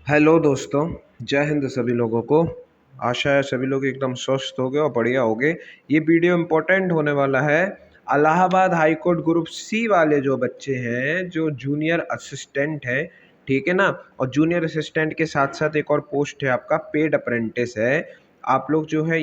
Hello दोस्तों, जय हिंद सभी लोगों को। आशा है सभी लोग एकदम स्वस्थ होंगे और बढ़िया होंगे। ये वीडियो इम्पोर्टेंट होने वाला है। Allahabad high court group C वाले जो बच्चे हैं, जो जूनियर असिस्टेंट है, ठीक है ना, और जूनियर असिस्टेंट के साथ साथ एक और पोस्ट है आपका पेड अप्रेंटिस है। आप लोग जो है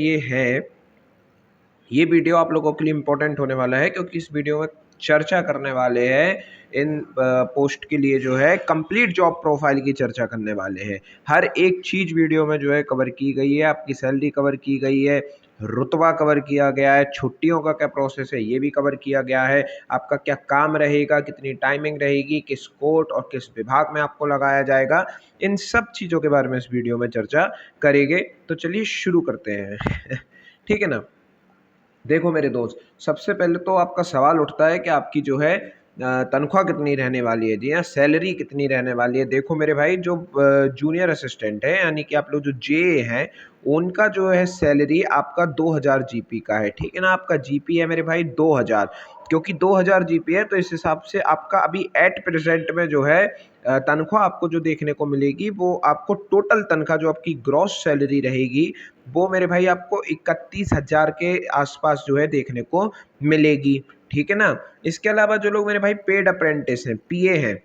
ये वीडियो आप लोगों के लिए इम्पोर्टेंट होने वाला है, क्योंकि इस वीडियो में चर्चा करने वाले हैं इन पोस्ट के लिए जो है कंप्लीट जॉब प्रोफाइल की चर्चा करने वाले हैं। हर एक चीज़ वीडियो में जो है कवर की गई है। आपकी सैलरी कवर की गई है, रुतबा कवर किया गया है, छुट्टियों का क्या प्रोसेस है ये भी कवर किया गया है, आपका क्या काम रहेगा, कितनी टाइमिंग रहेगी, किस कोर्ट और किस विभाग में आपको लगाया जाएगा, इन सब चीज़ों के बारे में इस वीडियो में चर्चा करेंगे। तो चलिए शुरू करते हैं ठीक है ना। देखो मेरे दोस्त, सबसे पहले तो आपका सवाल उठता है कि आपकी जो है तनख्वाह कितनी रहने वाली है, जी हाँ, सैलरी कितनी रहने वाली है। देखो मेरे भाई, जो जूनियर असिस्टेंट है यानी कि आप लोग जो जे हैं, उनका जो है सैलरी आपका 2000 जीपी का है, ठीक है ना। आपका जीपी है मेरे भाई 2000, क्योंकि 2000 जीपी है तो इस हिसाब से आपका अभी एट प्रेजेंट में जो है तनख्वाह आपको जो देखने को मिलेगी, वो आपको टोटल तनख्वाह जो आपकी ग्रॉस सैलरी रहेगी, वो मेरे भाई आपको 31,000 के आसपास जो है देखने को मिलेगी, ठीक है ना। इसके अलावा जो लोग मेरे भाई पेड अप्रेंटिस हैं, पीए हैं,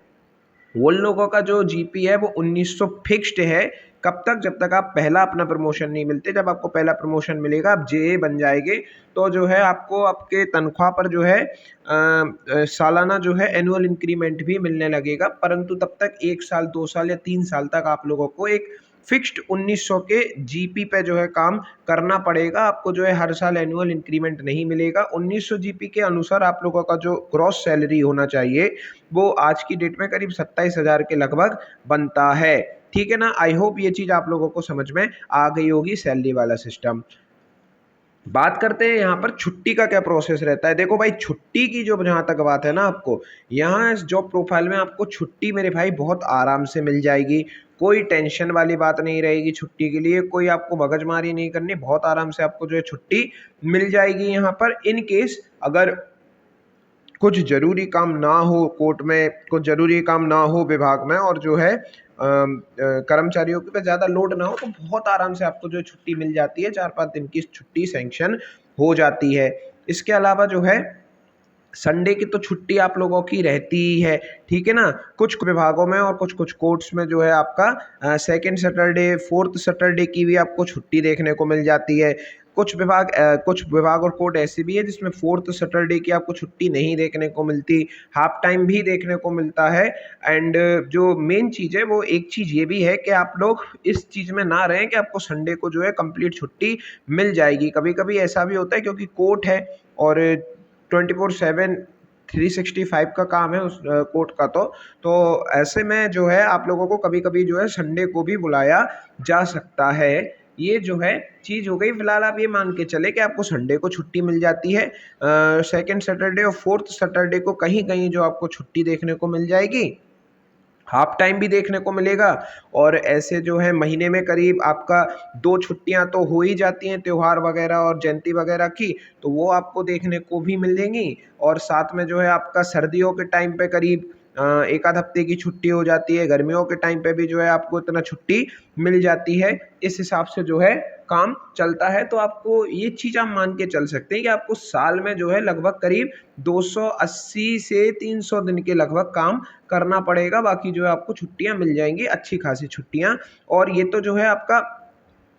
उन लोगों का जो जीपी है वो 1900 फिक्स्ड है। कब तक? जब तक आप पहला अपना प्रमोशन नहीं मिलते। जब आपको पहला प्रमोशन मिलेगा, आप जेए बन जाएंगे, तो जो है आपको आपके तनख्वाह पर जो है सालाना जो है एनुअल इंक्रीमेंट भी मिलने लगेगा। परंतु तब तक 1 साल 2 साल या 3 साल तक आप लोगों को एक फिक्स्ड 1900 के जीपी पे जो है काम करना पड़ेगा। आपको जो है हर साल एनुअल इंक्रीमेंट नहीं मिलेगा। 1900 जीपी के अनुसार आप लोगों का जो ग्रॉस सैलरी होना चाहिए, वो आज की डेट में करीब 27,000 के लगभग बनता है, ठीक है ना। आई होप ये चीज़ आप लोगों को समझ में आ गई होगी, सैलरी वाला सिस्टम। बात करते हैं यहाँ पर छुट्टी का क्या प्रोसेस रहता है। देखो भाई, छुट्टी की जो जहाँ तक बात है ना, आपको यहाँ इस जॉब प्रोफाइल में आपको छुट्टी मेरे भाई बहुत आराम से मिल जाएगी। कोई टेंशन वाली बात नहीं रहेगी छुट्टी के लिए, कोई आपको मगजमारी नहीं करनी, बहुत आराम से आपको जो है छुट्टी मिल जाएगी। यहाँ पर इन केस अगर कुछ ज़रूरी काम ना हो कोर्ट में, कुछ ज़रूरी काम ना हो विभाग में, और जो है कर्मचारियों के पे ज़्यादा लोड ना हो, तो बहुत आराम से आपको जो है छुट्टी मिल जाती है। 4-5 दिन की छुट्टी सैंक्शन हो जाती है। इसके अलावा जो है संडे की तो छुट्टी आप लोगों की रहती ही है, ठीक है ना। कुछ विभागों में और कुछ कुछ कोर्ट्स में जो है आपका सेकंड सैटरडे, फोर्थ सैटरडे की भी आपको छुट्टी देखने को मिल जाती है। कुछ विभाग और कोर्ट ऐसे भी है जिसमें फोर्थ सैटरडे की आपको छुट्टी नहीं देखने को मिलती, हाफ टाइम भी देखने को मिलता है। एंड जो मेन चीज़ है, वो एक चीज़ ये भी है कि आप लोग इस चीज़ में ना रहें कि आपको संडे को जो है कंप्लीट छुट्टी मिल जाएगी। कभी कभी ऐसा भी होता है, क्योंकि कोर्ट है और 24/7 365 का काम है उस कोर्ट का। तो ऐसे में जो है आप लोगों को कभी कभी जो है संडे को भी बुलाया जा सकता है। ये जो है चीज़ हो गई। फिलहाल आप ये मान के चले कि आपको संडे को छुट्टी मिल जाती है, सेकंड सैटरडे और फोर्थ सैटरडे को कहीं कहीं जो आपको छुट्टी देखने को मिल जाएगी, हाफ टाइम भी देखने को मिलेगा। और ऐसे जो है महीने में करीब आपका 2 छुट्टियां तो हो ही जाती हैं, त्योहार वगैरह और जयंती वगैरह की, तो वो आपको देखने को भी मिलेंगी। और साथ में जो है आपका सर्दियों के टाइम पे करीब एक आध हफ्ते की छुट्टी हो जाती है, गर्मियों के टाइम पे भी जो है आपको इतना छुट्टी मिल जाती है। इस हिसाब से जो है काम चलता है। तो आपको ये चीज़ आप मान के चल सकते हैं कि आपको साल में जो है लगभग करीब 280 से 300 दिन के लगभग काम करना पड़ेगा। बाकी जो है आपको छुट्टियां मिल जाएंगी, अच्छी खासी छुट्टियां। और ये तो जो है आपका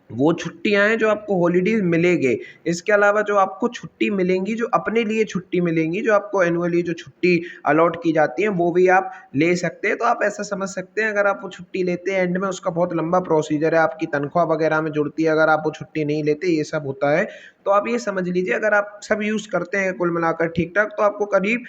वो छुट्टियां हैं जो आपको हॉलीडेज मिलेंगे। इसके अलावा जो आपको छुट्टी मिलेंगी, जो अपने लिए छुट्टी मिलेंगी, जो आपको एनुअली जो छुट्टी अलॉट की जाती है, वो भी आप ले सकते हैं। तो आप ऐसा समझ सकते हैं, अगर आप वो छुट्टी लेते हैं, एंड में उसका बहुत लंबा प्रोसीजर है, आपकी तनख्वाह वगैरह में जुड़ती है। अगर आप वो छुट्टी नहीं लेते, ये सब होता है। तो आप ये समझ लीजिए, अगर आप सब यूज़ करते हैं कुल मिलाकर ठीक ठाक, तो आपको करीब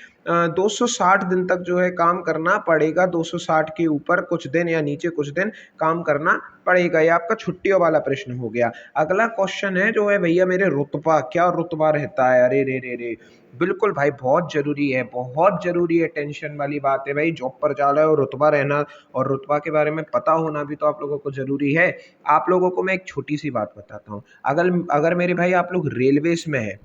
260 दिन तक जो है काम करना पड़ेगा। 260 के ऊपर कुछ दिन या नीचे कुछ दिन काम करना पड़ेगा। ये आपका छुट्टियों वाला प्रश्न हो गया। अगला क्वेश्चन है जो है, भैया मेरे रुतबा, क्या रुतबा रहता है? अरे रे रे रे, बिल्कुल भाई, बहुत जरूरी है, बहुत जरूरी है। टेंशन वाली बात है भाई, जॉब पर जा रहे हो, रुतबा रहना और रुतबा के बारे में पता होना भी तो आप लोगों को जरूरी है। आप लोगों को मैं एक छोटी सी बात बताता हूँ। अगर अगर मेरे भाई आप लोग रेलवेज में है,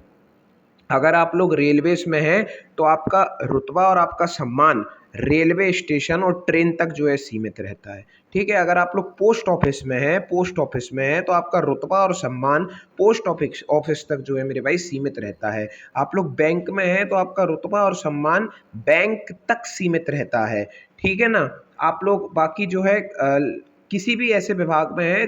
अगर आप लोग रेलवेज में हैं, तो आपका रुतबा और आपका सम्मान रेलवे स्टेशन और ट्रेन तक जो है सीमित रहता है। ठीक है, अगर आप लोग पोस्ट ऑफिस में हैं, तो आपका रुतबा और सम्मान पोस्ट ऑफिस ऑफिस तक जो है मेरे भाई सीमित रहता है। आप लोग बैंक में हैं तो आपका रुतबा और सम्मान बैंक तक सीमित रहता है। ठीक है ना। आप लोग बाकी जो है किसी भी ऐसे विभाग में है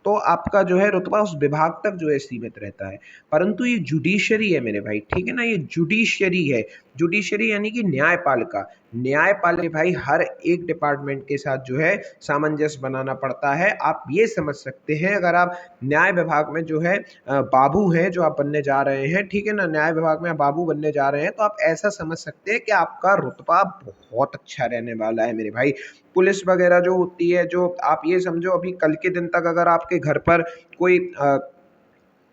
तो आपका जो है रुतबा उस विभाग तक जो है सीमित रहता है। परंतु ये जुडिशरी है मेरे भाई, ठीक है ना, ये जुडिशरी है। जुडिशरी यानी कि न्यायपालिका। न्यायपालिका भाई हर एक डिपार्टमेंट के साथ जो है सामंजस्य बनाना पड़ता है। आप ये समझ सकते हैं, अगर आप न्याय विभाग में जो है बाबू हैं, जो आप बनने जा रहे हैं, ठीक है ना, न्याय विभाग में आप बाबू बनने जा रहे हैं, तो आप ऐसा समझ सकते हैं कि आपका रुतबा बहुत अच्छा रहने वाला है मेरे भाई। पुलिस वगैरह जो होती है, जो आप ये समझो अभी कल के दिन तक अगर आपके घर पर कोई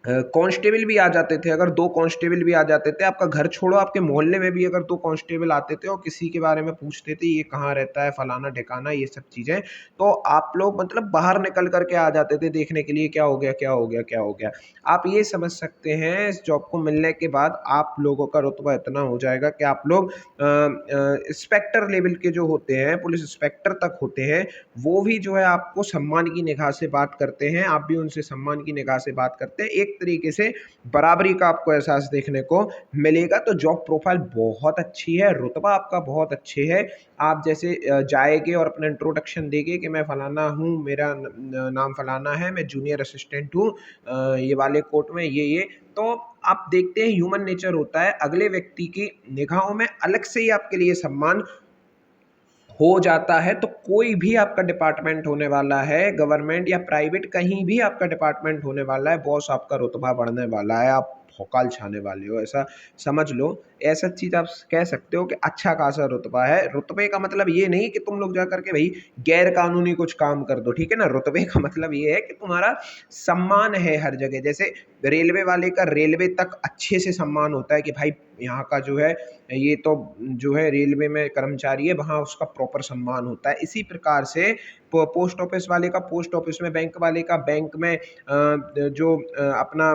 कांस्टेबल भी आ जाते थे, अगर 2 कांस्टेबल भी आ जाते थे, आपका घर छोड़ो आपके मोहल्ले में भी अगर 2 कांस्टेबल आते थे और किसी के बारे में पूछते थे ये कहाँ रहता है, फलाना ठिकाना, ये सब चीज़ें, तो आप लोग मतलब बाहर निकल कर के आ जाते थे देखने के लिए क्या हो गया, क्या हो गया, क्या हो गया। आप ये समझ सकते हैं इस जॉब को मिलने के बाद आप लोगों का रुतबा इतना हो जाएगा कि आप लोग इंस्पेक्टर लेवल के जो होते हैं, पुलिस इंस्पेक्टर तक होते हैं, वो भी जो है आपको सम्मान की निगाह से बात करते हैं, आप भी उनसे सम्मान की निगाह से बात करते हैं। एक तरीके से बराबरी का आपको एहसास देखने को मिलेगा। तो जॉब प्रोफाइल बहुत अच्छी है, रुतबा आपका बहुत अच्छे है। आप जैसे जाएंगे और अपना इंट्रोडक्शन देंगे कि मैं फलाना हूँ, मेरा नाम फलाना है, मैं जूनियर असिस्टेंट हूँ ये वाले कोर्ट में, ये तो आप देखते हैं ह्यूमन नेचर होता है, अगले व्यक्ति की निगाहों में अलग से ही आपके लिए सम्मान हो जाता है। तो कोई भी आपका डिपार्टमेंट होने वाला है, गवर्नमेंट या प्राइवेट, कहीं भी आपका डिपार्टमेंट होने वाला है, बॉस आपका रुतबा बढ़ने वाला है, आप भौकाल छाने वाले हो, ऐसा समझ लो। ऐसा चीज़ आप कह सकते हो कि अच्छा खासा रुतबा है। रुतबे का मतलब ये नहीं कि तुम लोग जा करके भाई गैर कानूनी कुछ काम कर दो, ठीक है ना। रुतबे का मतलब ये है कि तुम्हारा सम्मान है हर जगह। जैसे रेलवे वाले का रेलवे तक अच्छे से सम्मान होता है कि भाई यहाँ का जो है ये तो जो है रेलवे में कर्मचारी है, वहाँ उसका प्रॉपर सम्मान होता है। इसी प्रकार से पोस्ट ऑफिस वाले का पोस्ट ऑफिस में, बैंक वाले का बैंक में, जो अपना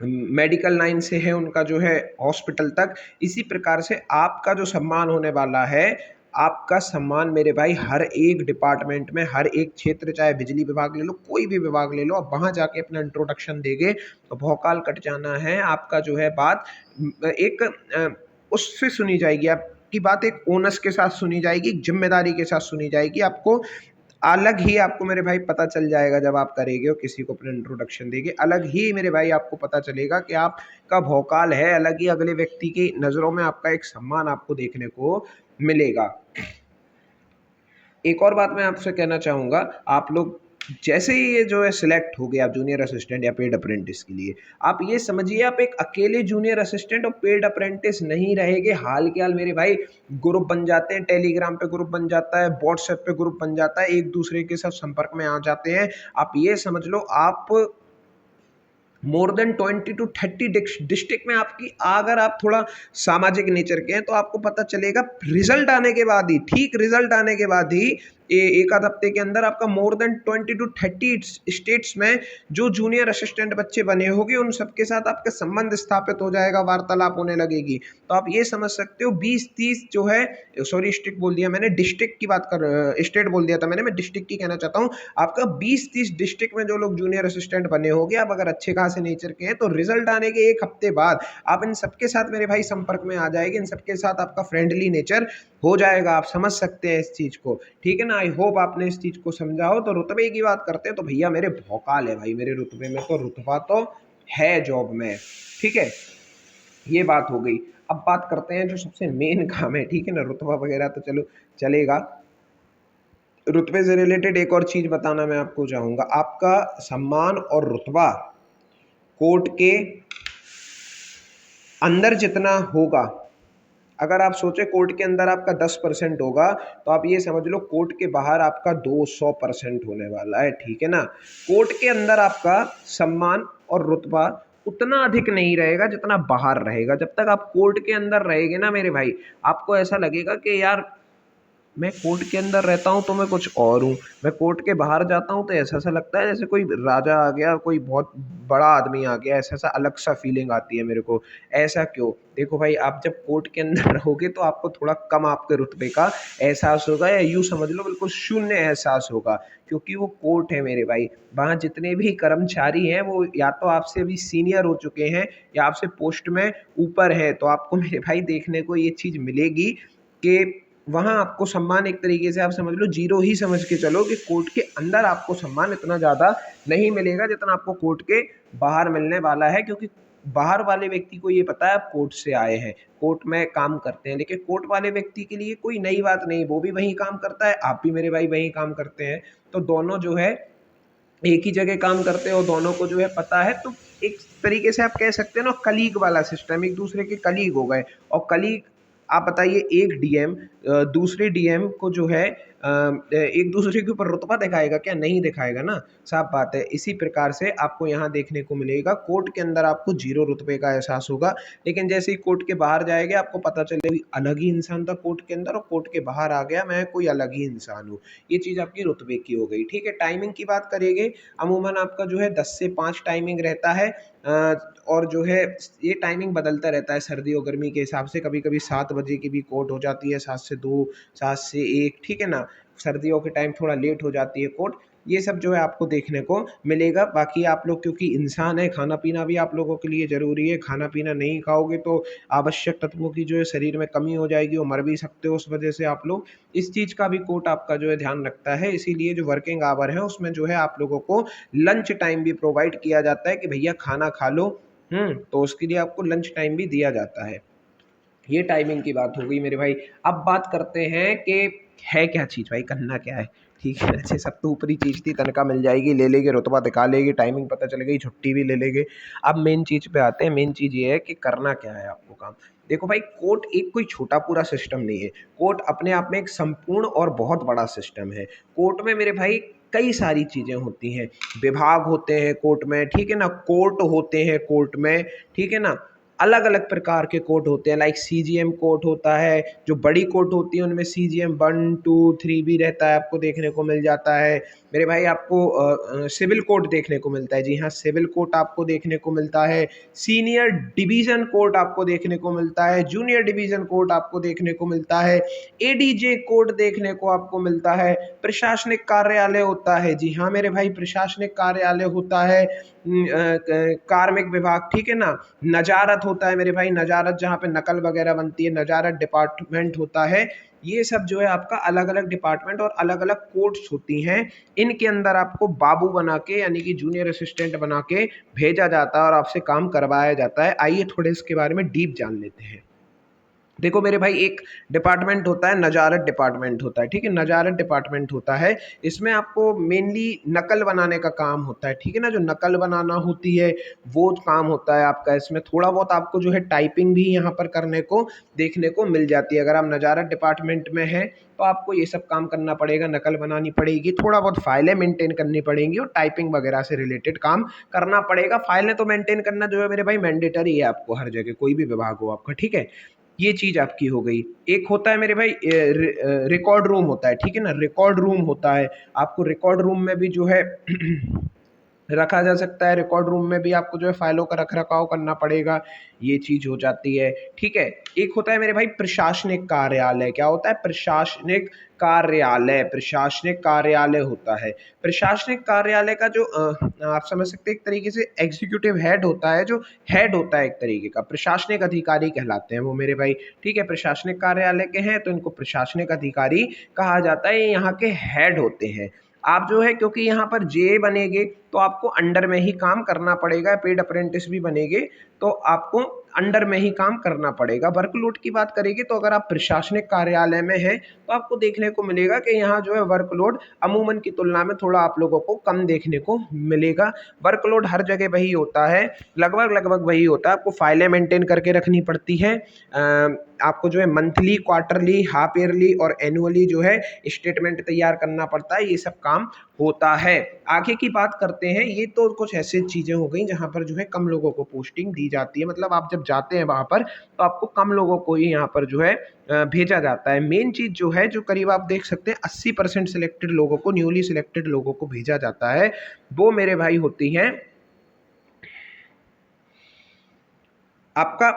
मेडिकल लाइन से है उनका जो है हॉस्पिटल तक, इसी प्रकार से आपका जो सम्मान होने वाला है, आपका सम्मान मेरे भाई हर एक डिपार्टमेंट में, हर एक क्षेत्र, चाहे बिजली विभाग ले लो, कोई भी विभाग ले लो, आप वहाँ जाके अपना इंट्रोडक्शन देंगे तो भौकाल कट जाना है। आपका जो है बात एक उससे सुनी जाएगी, आपकी बात एक ओनस के साथ सुनी जाएगी, जिम्मेदारी के साथ सुनी जाएगी। आपको अलग ही आपको मेरे भाई पता चल जाएगा, जब आप करेंगे और किसी को अपना इंट्रोडक्शन देंगे, अलग ही मेरे भाई आपको पता चलेगा कि आपका भौकाल है, अलग ही अगले व्यक्ति की नज़रों में आपका एक सम्मान आपको देखने को मिलेगा। एक और बात मैं आपसे कहना चाहूँगा, आप लोग जैसे ही ये जो है सिलेक्ट हो गए आप जूनियर असिस्टेंट या पेड अप्रेंटिस के लिए, आप ये समझिए आप एक अकेले जूनियर असिस्टेंट और पेड अप्रेंटिस नहीं रहेंगे। हाल के हाल मेरे भाई ग्रुप बन जाते हैं, टेलीग्राम पे ग्रुप बन जाता है, व्हाट्सएप पे ग्रुप बन जाता है, एक दूसरे के साथ संपर्क में आ जाते हैं। आप ये समझ लो आप मोर देन 20 to 30 डिस्ट्रिक्ट में आपकी, अगर आप थोड़ा सामाजिक नेचर के हैं तो आपको पता चलेगा रिजल्ट आने के बाद ही, ठीक रिजल्ट आने के बाद ही एक आध हफ्ते के अंदर आपका मोर देन 20 to 30 स्टेट्स में जो जूनियर असिस्टेंट बच्चे बने होंगे उन सबके साथ आपका संबंध स्थापित हो जाएगा, वार्तालाप होने लगेगी। तो आप ये समझ सकते हो 20-30 जो है, सॉरी स्टेट बोल दिया मैंने, डिस्ट्रिक्ट की बात कर, स्टेट बोल दिया था मैंने, मैं डिस्ट्रिक्ट की कहना चाहता हूँ। आपका 20-30 डिस्ट्रिक्ट में जो लोग जूनियर असिस्टेंट बने होंगे, आप अगर अच्छे खासे नेचर के हैं तो रिजल्ट आने के एक हफ्ते बाद आप इन सबके साथ मेरे भाई संपर्क में आ जाएंगे, इन सबके साथ आपका फ्रेंडली नेचर हो जाएगा। आप समझ सकते हैं इस चीज़ को, ठीक है ना। आई होप आपने इस चीज़ को समझा हो। तो रुतबे की बात करते हैं तो भैया मेरे भौकाल है भाई, मेरे रुतबे में तो रुतबा तो है जॉब में, ठीक है। ये बात हो गई। अब बात करते हैं जो सबसे मेन काम है, ठीक है ना। रुतबा वगैरह तो चलो चलेगा, रुतबे से रिलेटेड एक और चीज़ बताना मैं आपको चाहूँगा। आपका सम्मान और रुतबा कोर्ट के अंदर जितना होगा, अगर आप सोचें कोर्ट के अंदर आपका 10% होगा, तो आप ये समझ लो कोर्ट के बाहर आपका 200% होने वाला है, ठीक है ना। कोर्ट के अंदर आपका सम्मान और रुतबा उतना अधिक नहीं रहेगा जितना बाहर रहेगा। जब तक आप कोर्ट के अंदर रहेंगे ना मेरे भाई, आपको ऐसा लगेगा कि यार मैं कोर्ट के अंदर रहता हूँ तो मैं कुछ और हूँ, मैं कोर्ट के बाहर जाता हूँ तो ऐसा-सा लगता है जैसे कोई राजा आ गया, कोई बहुत बड़ा आदमी आ गया, ऐसा-सा अलग-सा फ़ीलिंग आती है मेरे को। ऐसा क्यों? देखो भाई, आप जब कोर्ट के अंदर रहोगे तो आपको थोड़ा कम आपके रुतबे का एहसास होगा, या यूँ समझ लो बिल्कुल शून्य एहसास होगा, क्योंकि वो कोर्ट है मेरे भाई। वहाँ जितने भी कर्मचारी हैं वो या तो आपसे अभी सीनियर हो चुके हैं या आपसे पोस्ट में ऊपर हैं। तो आपको मेरे भाई देखने को ये चीज़ मिलेगी कि वहाँ आपको सम्मान एक तरीके से आप समझ लो ज़ीरो ही समझ के चलो, कि कोर्ट के अंदर आपको सम्मान इतना ज़्यादा नहीं मिलेगा जितना आपको कोर्ट के बाहर मिलने वाला है। क्योंकि बाहर वाले व्यक्ति को ये पता है आप कोर्ट से आए हैं, कोर्ट में काम करते हैं, लेकिन कोर्ट वाले व्यक्ति के लिए कोई नई बात नहीं, वो भी वहीं काम करता है, आप भी मेरे भाई वहीं काम करते हैं। तो दोनों जो है एक ही जगह काम करते हो, दोनों को जो है पता है। तो एक तरीके से आप कह सकते हैं ना, कलीग वाला सिस्टम, एक दूसरे के कलीग हो गए। और कलीग, आप बताइए, एक डीएम दूसरे डीएम को जो है एक दूसरे के ऊपर रुतबा दिखाएगा क्या? नहीं दिखाएगा ना, साफ बात है। इसी प्रकार से आपको यहाँ देखने को मिलेगा, कोर्ट के अंदर आपको जीरो रुतबे का एहसास होगा, लेकिन जैसे ही कोर्ट के बाहर जाएंगे आपको पता चलेगा अलग ही इंसान था कोर्ट के अंदर, और कोर्ट के बाहर आ गया मैं कोई अलग ही इंसान हूँ। ये चीज़ आपकी रुतबे की हो गई। ठीक है, टाइमिंग की बात करेंगे, अमूमन आपका जो है 10 से 5 टाइमिंग रहता है। और जो है ये टाइमिंग बदलता रहता है सर्दी और गर्मी के हिसाब से। कभी कभी 7 बजे की भी कोर्ट हो जाती है, 7 से 2, 7 से 1, ठीक है ना। सर्दियों के टाइम थोड़ा लेट हो जाती है कोर्ट। ये सब जो है आपको देखने को मिलेगा। बाकी आप लोग क्योंकि इंसान है, खाना पीना भी आप लोगों के लिए ज़रूरी है। खाना पीना नहीं खाओगे तो आवश्यक तत्वों की जो है शरीर में कमी हो जाएगी और मर भी सकते हो। उस वजह से आप लोग, इस चीज़ का भी कोर्ट आपका जो है ध्यान रखता है। इसीलिए जो वर्किंग आवर है उसमें जो है आप लोगों को लंच टाइम भी प्रोवाइड किया जाता है कि भैया खाना खा लो। तो उसके लिए आपको लंच टाइम भी दिया जाता है। ये टाइमिंग की बात हो गई मेरे भाई। अब बात करते हैं कि है क्या चीज़ भाई, करना क्या है। ठीक है, अच्छे सब तो ऊपरी चीज़ थी, तनख्वाह मिल जाएगी, ले लेंगे, रुतबा दिखा लेंगे, टाइमिंग पता चल गई, छुट्टी भी ले लेंगे। अब मेन चीज़ पे आते हैं। मेन चीज़ ये है कि करना क्या है आपको काम। देखो भाई, कोर्ट एक कोई छोटा पूरा सिस्टम नहीं है। कोर्ट अपने आप में एक संपूर्ण और बहुत बड़ा सिस्टम है। कोर्ट में मेरे भाई कई सारी चीज़ें होती हैं, विभाग होते हैं कोर्ट में, ठीक है ना, कोर्ट होते हैं कोर्ट में, ठीक है ना। अलग अलग प्रकार के कोर्ट होते हैं, लाइक सीजीएम कोर्ट होता है। जो बड़ी कोर्ट होती है उनमें सीजीएम 1, 2, 3 भी रहता है, आपको देखने को मिल जाता है मेरे भाई। आपको सिविल कोर्ट देखने को मिलता है, जी हाँ, सिविल कोर्ट आपको देखने को मिलता है। सीनियर डिवीज़न कोर्ट आपको देखने को मिलता है, जूनियर डिवीज़न कोर्ट आपको देखने को मिलता है, एडीजे कोर्ट देखने को आपको मिलता है। प्रशासनिक कार्यालय होता है, जी हाँ मेरे भाई, प्रशासनिक कार्यालय होता है। कार्मिक विभाग, ठीक है ना। नजारत होता है मेरे भाई, नजारत जहाँ पे नकल वगैरह बनती है, नजारत डिपार्टमेंट होता है। ये सब जो है आपका अलग अलग डिपार्टमेंट और अलग अलग कोर्ट्स होती हैं। इनके अंदर आपको बाबू बना के, यानी कि जूनियर असिस्टेंट बना के भेजा जाता है और आपसे काम करवाया जाता है। आइए थोड़े इसके बारे में डीप जान लेते हैं। देखो मेरे भाई, एक डिपार्टमेंट होता है, नजारत डिपार्टमेंट होता है, ठीक है, नजारत डिपार्टमेंट होता है। इसमें आपको मेनली नकल बनाने का काम होता है, ठीक है ना। जो नकल बनाना होती है वो काम होता है आपका। इसमें थोड़ा बहुत आपको जो है टाइपिंग भी यहाँ पर करने को देखने को मिल जाती है। अगर आप नजारत डिपार्टमेंट में हैं तो आपको ये सब काम करना पड़ेगा, नकल बनानी पड़ेगी, थोड़ा बहुत फाइलें मेंटेन करनी पड़ेंगी और टाइपिंग वगैरह से रिलेटेड काम करना पड़ेगा। फाइलें तो मेंटेन करना जो है मेरे भाई मैंडेटरी है आपको, हर जगह कोई भी विभाग हो आपका, ठीक है। ये चीज़ आपकी हो गई। एक होता है मेरे भाई रिकॉर्ड रूम होता है, ठीक है ना, रिकॉर्ड रूम होता है। आपको रिकॉर्ड रूम में भी जो है रखा जा सकता है। रिकॉर्ड रूम में भी आपको जो है फाइलों का रख रखाव करना पड़ेगा, ये चीज़ हो जाती है, ठीक है। एक होता है मेरे भाई प्रशासनिक कार्यालय। क्या होता है? प्रशासनिक कार्यालय। प्रशासनिक कार्यालय होता है। प्रशासनिक कार्यालय का जो आप समझ सकते हैं एक तरीके से एग्जीक्यूटिव हेड होता है, जो हेड होता है एक तरीके का, प्रशासनिक अधिकारी कहलाते हैं वो मेरे भाई, ठीक है। प्रशासनिक कार्यालय के हैं तो इनको प्रशासनिक अधिकारी कहा जाता है। ये यहाँ के हेड होते हैं। आप जो है क्योंकि यहाँ पर जे बनेंगे तो आपको अंडर में ही काम करना पड़ेगा। पेड अप्रेंटिस भी बनेंगे तो आपको अंडर में ही काम करना पड़ेगा। वर्कलोड की बात करेंगे तो अगर आप प्रशासनिक कार्यालय में हैं तो आपको देखने को मिलेगा कि यहाँ जो है वर्कलोड अमूमन की तुलना में थोड़ा आप लोगों को कम देखने को मिलेगा। वर्कलोड हर जगह वही होता है, लगभग लगभग वही होता है। आपको फाइलें मेंटेन करके रखनी पड़ती हैं। आपको जो है मंथली, क्वार्टरली, हाफ ईयरली और एनुअली जो है स्टेटमेंट तैयार करना पड़ता है। ये सब काम होता है। आगे की बात करते हैं। ये तो कुछ ऐसी चीज़ें हो गई जहाँ पर जो है कम लोगों को पोस्टिंग दी जाती है। मतलब आप जब जब जाते हैं वहाँ पर तो आपको कम लोगों को ही यहाँ पर जो है भेजा जाता है। मेन चीज़ जो है जो करीब आप देख सकते हैं 80% सिलेक्टेड लोगों को, न्यूली सिलेक्टेड लोगों को भेजा जाता है, वो मेरे भाई होती हैं आपका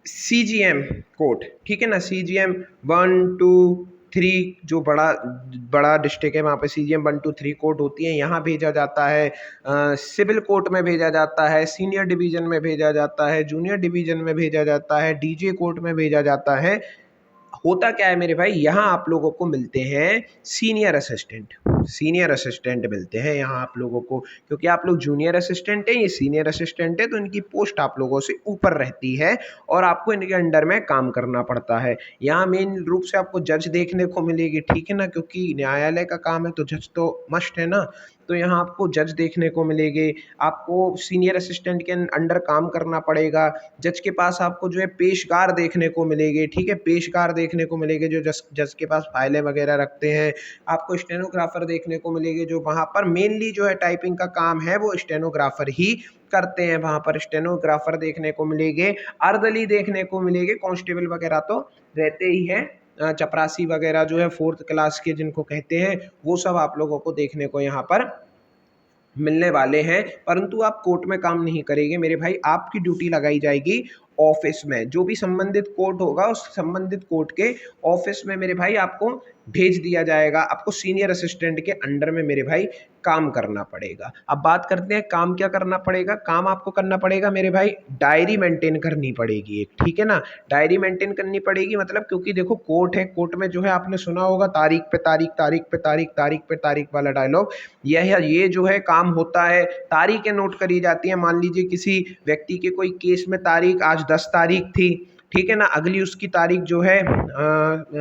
CGM कोड, ठीक है ना। CGM 1 2 3 जो बड़ा बड़ा डिस्ट्रिक्ट है वहाँ पे CGM 1 2 3 कोर्ट होती है, यहाँ भेजा जाता है। सिविल कोर्ट में भेजा जाता है, सीनियर डिवीजन में भेजा जाता है, जूनियर डिवीजन में भेजा जाता है, DJ कोर्ट में भेजा जाता है। होता क्या है मेरे भाई, यहाँ आप लोगों को मिलते हैं सीनियर असिस्टेंट मिलते हैं यहाँ आप लोगों को, क्योंकि आप लोग जूनियर असिस्टेंट है, ये सीनियर असिस्टेंट है, तो इनकी पोस्ट आप लोगों से ऊपर रहती है और आपको इनके अंडर में काम करना पड़ता है। यहाँ मेन रूप से आपको जज देखने को मिलेगी, ठीक है ना, क्योंकि न्यायालय का काम है तो जज तो मस्ट है ना। तो यहाँ आपको जज देखने को मिलेंगे, आपको सीनियर असिस्टेंट के अंडर काम करना पड़ेगा। जज के पास आपको जो है पेशकार देखने को मिलेंगे, ठीक है, पेशकार देखने को मिलेंगे जो जज के पास फाइलें वगैरह रखते हैं। आपको स्टेनोग्राफर देखने को मिलेंगे जो वहाँ पर मेनली जो है टाइपिंग का काम है वो स्टेनोग्राफर ही करते हैं, वहाँ पर स्टेनोग्राफर देखने को मिलेंगे। अर्दली देखने को मिलेंगे, कांस्टेबल वगैरह तो रहते ही हैं, चपरासी वगैरह जो है 4th क्लास के जिनको कहते हैं, वो सब आप लोगों को देखने को यहाँ पर मिलने वाले हैं। परंतु आप कोर्ट में काम नहीं करेंगे मेरे भाई, आपकी ड्यूटी लगाई जाएगी ऑफिस में। जो भी संबंधित कोर्ट होगा उस संबंधित कोर्ट के ऑफिस में मेरे भाई आपको भेज दिया जाएगा, आपको सीनियर असिस्टेंट के अंडर में मेरे भाई काम करना पड़ेगा। अब बात करते हैं काम क्या करना पड़ेगा। काम आपको करना पड़ेगा मेरे भाई, डायरी मेंटेन करनी पड़ेगी एक, ठीक है ना। डायरी मेंटेन करनी पड़ेगी मतलब, क्योंकि देखो कोर्ट है, कोर्ट में जो है आपने सुना होगा तारीख पे तारीख, तारीख पे तारीख, तारीख पे तारीख वाला डायलॉग, ये जो है काम होता है। तारीखें नोट करी जाती हैं, मान लीजिए किसी व्यक्ति के कोई केस में तारीख आज 10 तारीख थी, ठीक है ना, अगली उसकी तारीख जो है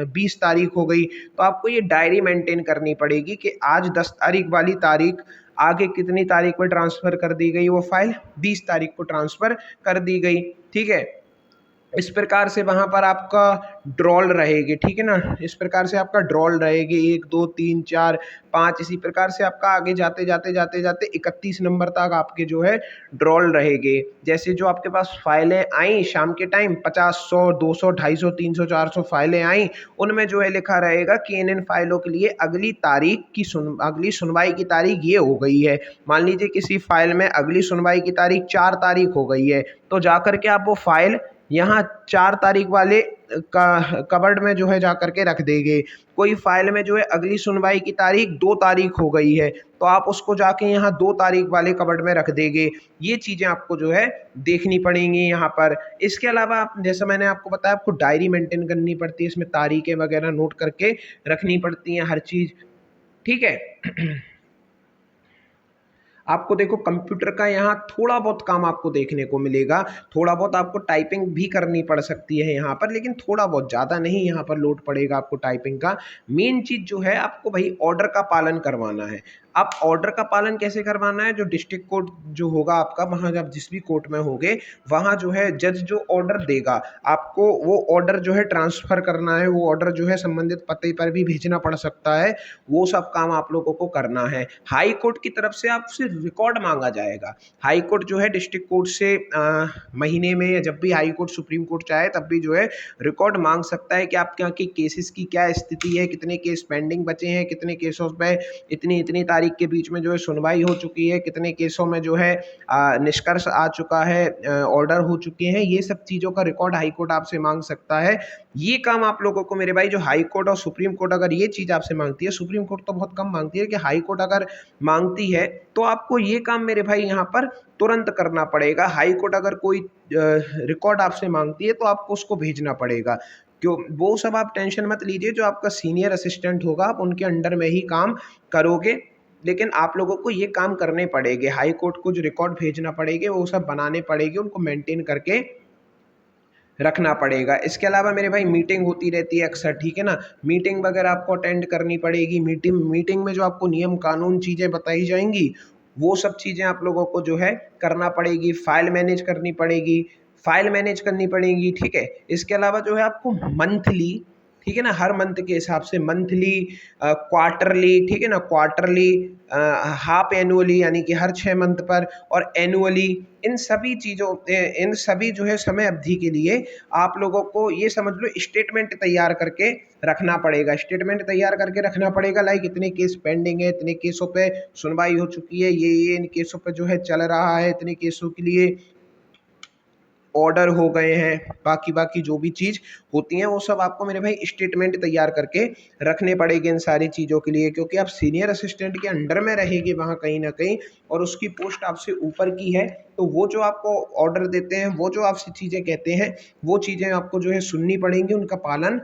20 तारीख हो गई, तो आपको ये डायरी मेंटेन करनी पड़ेगी कि आज 10 तारीख वाली तारीख आगे कितनी तारीख में ट्रांसफ़र कर दी गई, वो फाइल 20 तारीख को ट्रांसफ़र कर दी गई, ठीक है। इस प्रकार से वहाँ पर आपका ड्रॉल रहेगी, ठीक है ना, इस प्रकार से आपका ड्रॉल रहेगी 1 2 3 4 5, इसी प्रकार से आपका आगे जाते जाते जाते जाते 31 नंबर तक आपके जो है ड्रॉल रहेंगे। जैसे जो आपके पास फाइलें आई शाम के टाइम 50 100 200 250 300 400 फाइलें आई, उनमें जो है लिखा रहेगा कि इन फाइलों के लिए अगली सुनवाई की तारीख ये हो गई है। मान लीजिए किसी फाइल में अगली सुनवाई की तारीख 4 तारीख हो गई है, तो जाकर के आप वो फाइल यहाँ 4 तारीख वाले कबर्ड में जो है जा करके रख देंगे। कोई फाइल में जो है अगली सुनवाई की तारीख 2 तारीख हो गई है, तो आप उसको जाके यहाँ 2 तारीख वाले कबर्ड में रख देंगे। ये चीज़ें आपको जो है देखनी पड़ेंगी यहाँ पर। इसके अलावा आप, जैसे मैंने आपको बताया, आपको डायरी मेंटेन करनी पड़ती है, इसमें तारीखें वगैरह नोट करके रखनी पड़ती हैं हर चीज़, ठीक है। आपको देखो कंप्यूटर का यहाँ थोड़ा बहुत काम आपको देखने को मिलेगा, थोड़ा बहुत आपको टाइपिंग भी करनी पड़ सकती है यहाँ पर, लेकिन थोड़ा बहुत, ज़्यादा नहीं यहाँ पर लोड पड़ेगा आपको टाइपिंग का। मेन चीज़ जो है आपको भाई ऑर्डर का पालन करवाना है। अब ऑर्डर का पालन कैसे करवाना है, जो डिस्ट्रिक्ट कोर्ट जो होगा आपका, वहाँ जब जिस भी कोर्ट में होगे वहाँ जो है जज जो ऑर्डर देगा आपको, वो ऑर्डर जो है ट्रांसफ़र करना है, वो ऑर्डर जो है संबंधित पते पर भी भेजना पड़ सकता है, वो सब काम आप लोगों को करना है। हाई कोर्ट की तरफ से आपसे रिकॉर्ड मांगा जाएगा। हाई कोर्ट जो है डिस्ट्रिक्ट कोर्ट से महीने में, या जब भी हाई कोर्ट सुप्रीम कोर्ट चाहे तब भी जो है रिकॉर्ड मांग सकता है कि आपके यहाँ के केसेस की क्या स्थिति है, कितने केस पेंडिंग बचे हैं, कितने केसों में इतनी तारीख के बीच में जो है सुनवाई हो चुकी है, कितने केसों में जो है निष्कर्ष आ चुका है, ऑर्डर हो चुके हैं। ये सब चीज़ों का रिकॉर्ड हाई कोर्ट आपसे मांग सकता है। ये काम आप लोगों को मेरे भाई, जो हाई कोर्ट और सुप्रीम कोर्ट अगर ये चीज़ आपसे मांगती है, सुप्रीम कोर्ट तो बहुत कम मांगती है, कि हाई कोर्ट अगर मांगती है तो आपको ये काम मेरे भाई यहाँ पर तुरंत करना पड़ेगा। हाई कोर्ट अगर कोई रिकॉर्ड आपसे मांगती है तो आपको उसको भेजना पड़ेगा। क्यों, वो सब आप टेंशन मत लीजिए, जो आपका सीनियर असिस्टेंट होगा आप उनके अंडर में ही काम करोगे, लेकिन आप लोगों को ये काम करने पड़ेंगे। हाई कोर्ट को जो रिकॉर्ड भेजना पड़ेंगे वो सब बनाने पड़ेंगे, उनको मेंटेन करके रखना पड़ेगा। इसके अलावा मेरे भाई मीटिंग होती रहती है अक्सर, ठीक है ना, मीटिंग वगैरह आपको अटेंड करनी पड़ेगी। मीटिंग में जो आपको नियम कानून चीज़ें बताई जाएंगी वो सब चीज़ें आप लोगों को जो है करना पड़ेगी। फाइल मैनेज करनी पड़ेगी, ठीक है। इसके अलावा जो है आपको मंथली ठीक है ना, हर मंथ के हिसाब से, मंथली, क्वार्टरली, ठीक है ना, क्वार्टरली, हाफ एनुअली यानी कि हर 6 मंथ पर, और एनुअली, इन सभी चीज़ों इन सभी जो है समय अवधि के लिए आप लोगों को ये समझ लो स्टेटमेंट तैयार करके रखना पड़ेगा। स्टेटमेंट तैयार करके रखना पड़ेगा, लाइक इतने केस पेंडिंग है, इतने केसों पे सुनवाई हो चुकी है, ये इन केसों पे जो है चल रहा है, इतने केसों के लिए ऑर्डर हो गए हैं, बाकी बाकी जो भी चीज़ होती हैं वो सब आपको मेरे भाई स्टेटमेंट तैयार करके रखने पड़ेगी इन सारी चीज़ों के लिए, क्योंकि आप सीनियर असिस्टेंट के अंडर में रहेंगे वहाँ कहीं ना कहीं, और उसकी पोस्ट आपसे ऊपर की है, तो वो जो आपको ऑर्डर देते हैं, वो जो आपसे चीज़ें कहते हैं, वो चीज़ें आपको जो है सुननी पड़ेंगी, उनका पालन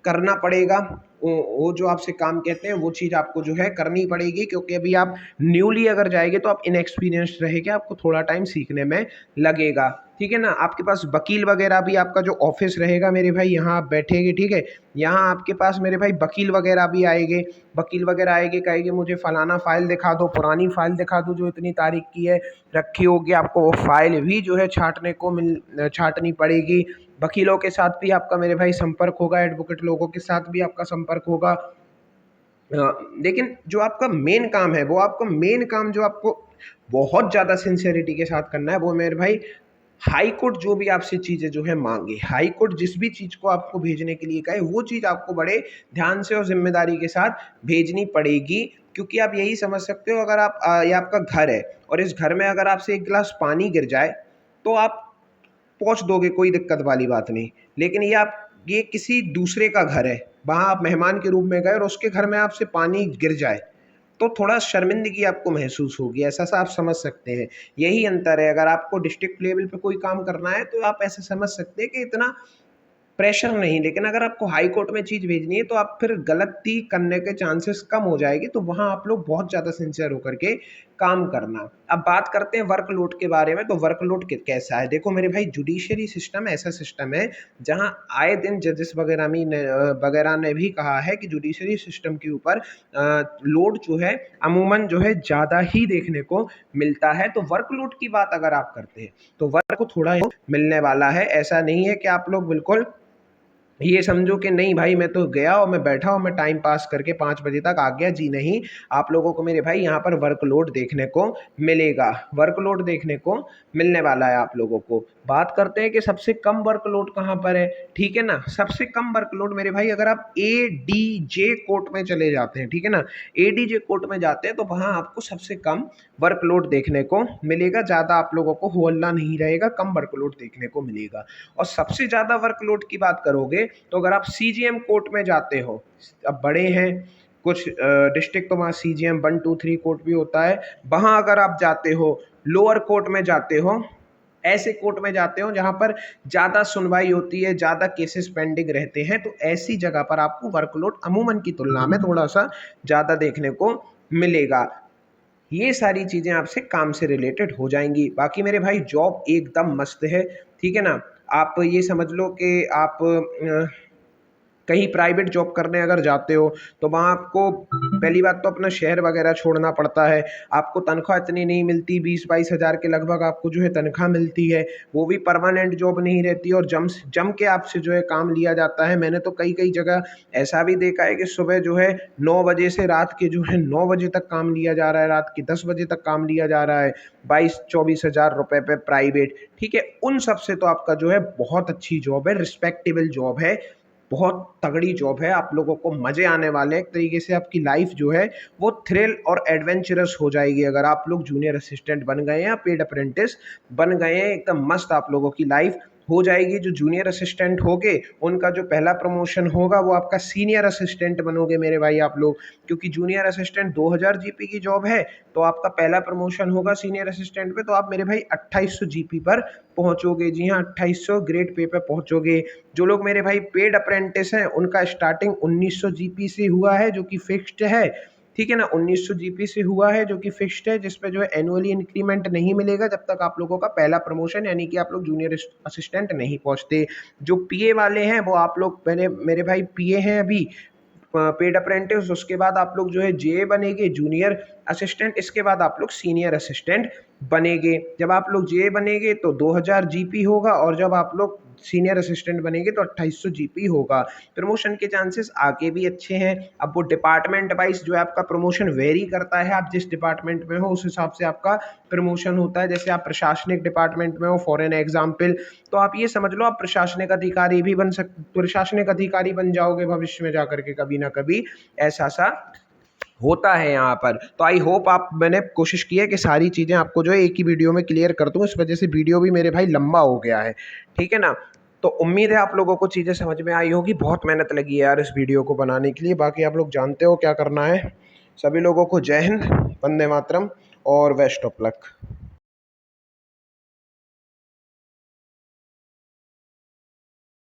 करना पड़ेगा। वो जो आपसे काम कहते हैं वो चीज़ आपको जो है करनी पड़ेगी, क्योंकि अभी आप न्यूली अगर जाएंगे तो आप इनएक्सपीरियंस्ड रहेंगे, आपको थोड़ा टाइम सीखने में लगेगा, ठीक है ना। आपके पास वकील वगैरह भी, आपका जो ऑफिस रहेगा मेरे भाई, यहाँ आप बैठेंगे, ठीक है, यहाँ आपके पास मेरे भाई वकील वगैरह भी आएंगे। वकील वगैरह आएंगे, कहेंगे मुझे फलाना फाइल दिखा दो, पुरानी फाइल दिखा दो जो इतनी तारीख की है, रखी होगी, आपको वो फाइल भी जो है छाटनी पड़ेगी। वकीलों के साथ भी आपका मेरे भाई संपर्क होगा, एडवोकेट लोगों के साथ भी आपका संपर्क होगा। लेकिन जो आपका मेन काम है, वो आपका मेन काम जो आपको बहुत ज़्यादा सिंसियरिटी के साथ करना है, वो मेरे भाई हाई कोर्ट जो भी आपसे चीज़ें जो है मांगे, हाई कोर्ट जिस भी चीज़ को आपको भेजने के लिए कहे, वो चीज़ आपको बड़े ध्यान से और जिम्मेदारी के साथ भेजनी पड़ेगी। क्योंकि आप यही समझ सकते हो, अगर आप ये आपका घर है और इस घर में अगर आपसे एक गिलास पानी गिर जाए तो आप पहुँच दोगे, कोई दिक्कत वाली बात नहीं। लेकिन ये किसी दूसरे का घर है, वहाँ आप मेहमान के रूप में गए और उसके घर में आपसे पानी गिर जाए तो थोड़ा शर्मिंदगी आपको महसूस होगी, ऐसा सा आप समझ सकते हैं। यही अंतर है, अगर आपको डिस्ट्रिक्ट लेवल पे कोई काम करना है तो आप ऐसे समझ सकते हैं कि इतना प्रेशर नहीं, लेकिन अगर आपको हाई कोर्ट में चीज़ भेजनी है तो आप फिर गलती करने के चांसेस कम हो जाएगी, तो वहाँ आप लोग बहुत ज़्यादा सिंसियर होकर के काम करना। अब बात करते हैं वर्कलोड के बारे में, तो वर्कलोड कैसा है, देखो मेरे भाई, जुडिशरी सिस्टम ऐसा सिस्टम है जहाँ आए दिन जजेस वगैरह ने भी कहा है कि जुडिशरी सिस्टम के ऊपर लोड जो है अमूमन जो है ज़्यादा ही देखने को मिलता है। तो वर्कलोड की बात अगर आप करते हैं तो वर्क को थोड़ा मिलने वाला है, ऐसा नहीं है कि आप लोग बिल्कुल ये समझो कि नहीं भाई मैं तो गया और मैं बैठा और मैं टाइम पास करके 5 बजे तक आ गया, जी नहीं। आप लोगों को मेरे भाई यहाँ पर वर्कलोड देखने को मिलेगा, वर्कलोड देखने को मिलने वाला है आप लोगों को। बात करते हैं कि सबसे कम वर्कलोड कहाँ पर है, ठीक है ना। सबसे कम वर्कलोड मेरे भाई, अगर आप ADJ कोर्ट में चले जाते हैं, ठीक है ना, ADJ कोर्ट में जाते हैं तो वहाँ आपको सबसे कम वर्कलोड देखने को मिलेगा, ज़्यादा आप लोगों को हो हल्ला नहीं रहेगा, कम वर्कलोड देखने को मिलेगा। और सबसे ज़्यादा वर्कलोड की बात करोगे तो अगर आप CGM कोर्ट में जाते हो, अब बड़े हैं कुछ डिस्ट्रिक्ट, तो वहाँ CGM 1 2 3 कोर्ट भी होता है, वहाँ अगर आप जाते हो, लोअर कोर्ट में जाते हो, ऐसे कोर्ट में जाते हो जहाँ पर ज़्यादा सुनवाई होती है, ज़्यादा केसेस पेंडिंग रहते हैं, तो ऐसी जगह पर आपको वर्कलोड अमूमन की तुलना में थोड़ा सा ज़्यादा देखने को मिलेगा। ये सारी चीज़ें आपसे काम से रिलेटेड हो जाएंगी। बाकी मेरे भाई जॉब एकदम मस्त है, ठीक है ना। आप ये समझ लो कि आप कहीं प्राइवेट जॉब करने अगर जाते हो तो वहाँ आपको पहली बात तो अपना शहर वगैरह छोड़ना पड़ता है, आपको तनख्वाह इतनी नहीं मिलती, 20-22 हज़ार के लगभग आपको जो है तनख्वाह मिलती है, वो भी परमानेंट जॉब नहीं रहती, और जम के आपसे जो है काम लिया जाता है। मैंने तो कई कई जगह ऐसा भी देखा है कि सुबह जो है 9 बजे से रात के जो है 9 बजे तक काम लिया जा रहा है, रात के 10 बजे तक काम लिया जा रहा है, 22-24 हज़ार रुपये पे प्राइवेट, ठीक है। उन सब से तो आपका जो है बहुत अच्छी जॉब है, रिस्पेक्टेबल जॉब है, बहुत तगड़ी जॉब है, आप लोगों को मज़े आने वाले हैं। एक तरीके से आपकी लाइफ जो है वो थ्रिल और एडवेंचरस हो जाएगी अगर आप लोग जूनियर असिस्टेंट बन गए हैं या पेड अप्रेंटिस बन गए हैं, एकदम मस्त आप लोगों की लाइफ हो जाएगी। जो जूनियर असिस्टेंट होगे उनका जो पहला प्रमोशन होगा वो आपका सीनियर असिस्टेंट बनोगे मेरे भाई आप लोग, क्योंकि जूनियर असिस्टेंट 2000 जीपी की जॉब है, तो आपका पहला प्रमोशन होगा सीनियर असिस्टेंट पे, तो आप मेरे भाई 2800 जीपी पर पहुंचोगे। जी हाँ, 2800 ग्रेड पे पहुंचोगे। जो लोग मेरे भाई पेड अप्रेंटिस हैं उनका स्टार्टिंग 1900 जीपी से हुआ है, जो कि फिक्स्ड है, ठीक है ना। 1900 जीपी से हुआ है जो कि फिक्स्ड है, जिसपे जो है एनुअली इंक्रीमेंट नहीं मिलेगा जब तक आप लोगों का पहला प्रमोशन यानी कि आप लोग जूनियर असिस्टेंट नहीं पहुंचते। जो पीए वाले हैं वो आप लोग पहले मेरे भाई पीए हैं अभी पेड अप्रेंटिस, उसके बाद आप लोग जो है जे बनेंगे जूनियर असिस्टेंट, इसके बाद आप लोग सीनियर असिस्टेंट बनेंगे। जब आप लोग जे बनेंगे तो 2000 जीपी होगा, और जब आप लोग सीनियर असिस्टेंट बनेंगे तो 2800 जीपी होगा। प्रमोशन के चांसेस आगे भी अच्छे हैं। अब वो डिपार्टमेंट वाइज जो है आपका प्रमोशन वेरी करता है, आप जिस डिपार्टमेंट में हो उस हिसाब से आपका प्रमोशन होता है। जैसे आप प्रशासनिक डिपार्टमेंट में हो फॉर एन एग्जाम्पल, तो आप ये समझ लो आप प्रशासनिक अधिकारी बन जाओगे भविष्य में जाकर के कभी ना कभी, ऐसा सा होता है यहाँ पर। तो आई होप मैंने कोशिश की है कि सारी चीज़ें आपको जो है एक ही वीडियो में क्लियर कर दूँ, इस वजह से वीडियो भी मेरे भाई लंबा हो गया है, ठीक है ना। तो उम्मीद है आप लोगों को चीज़ें समझ में आई होगी। बहुत मेहनत लगी है यार इस वीडियो को बनाने के लिए। बाकी आप लोग जानते हो क्या करना है। सभी लोगों को जय हिंद, वंदे मातरम और बेस्ट ऑफ लक।